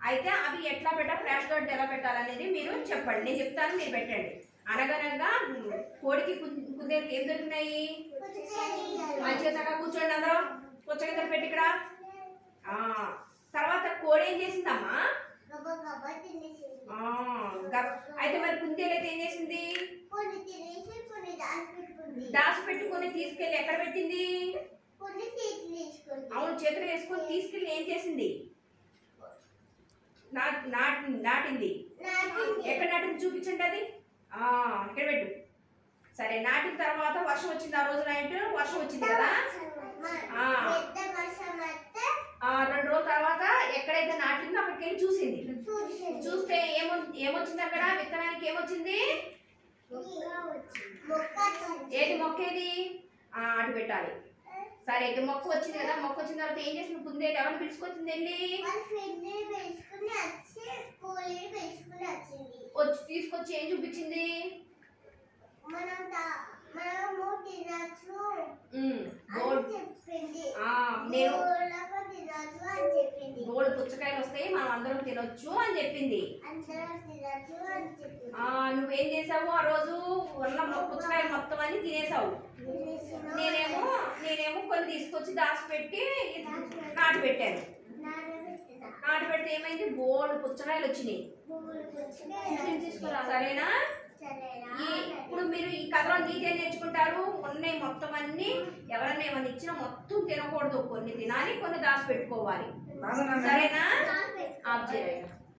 అయితే అవి ఎట్లా ఫ్లాష్ కార్డ్ ఎలా పెట్టాలనేది మీరు చెప్పండి, నేను చెప్తాను, మీరు పెట్టండి. అనగనగా కోడికి కుందేలుకి ఏం దొరికినాయి? మంచిగా చక్కగా కూర్చోండి అందరూ, పుచ్చగిద్దరు పెట్టి ఇక్కడ. తర్వాత కోడి ఏం చేసిందమ్మా? అయితే మరి కుందేలు అయితే ఏం చేసింది? దాచి పెట్టుకొని తీసుకెళ్ళి ఎక్కడ పెట్టింది? అవును, చేతులు వేసుకొని తీసుకెళ్ళి ఏం చేసింది? నాటింది. ఎక్కడ నాటింది చూపించండి, అది ఇక్కడ పెట్టు. సరే, నాటిన తర్వాత వర్షం వచ్చింది. ఆ రోజు నైట్ వర్షం వచ్చింది కదా. 2 రోజుల తర్వాత ఎక్కడైతే నాటిందో అక్కడికి వెళ్ళి చూసింది. చూస్తే ఏమొచ్చింది అక్కడ? విత్తనానికి ఏమొచ్చింది? ఏది మొక్క? ఏది? అటు పెట్టాలి. సరే, అయితే మొక్క వచ్చింది కదా. మొక్క వచ్చిన తర్వాత ఏం చేసింది? కుందేలు ఎవరిని పిలుచుకొచ్చింది? వెళ్ళి వచ్చి తీసుకొచ్చి ఏం చూపించింది? బోర్డు పుచ్చకాయలు వస్తాయి, మనం అందరం తినొచ్చు అని చెప్పింది. నువ్వేం చేసావు? ఆ రోజు ఉన్న పుచ్చకాయలు మొత్తం అన్ని తినేసావు. నేనేమో కొన్ని తీసుకొచ్చి దాచిపెట్టి నాటు పెట్టాను. నాటు పెడితే ఏమైంది? బోర్డు పుచ్చకాయలు వచ్చినాయి. సరేనా? ఇప్పుడు మీరు ఈ కథలో నీతి నేర్చుకుంటారు. ఉన్నాయి మొత్తం అన్ని, ఎవరైనా ఏమైనా ఇచ్చినా మొత్తం తినకూడదు, కొన్ని తినాలి, కొన్ని దాచి పెట్టుకోవాలి. సరేనా? ఆఫ్ చేయాలి.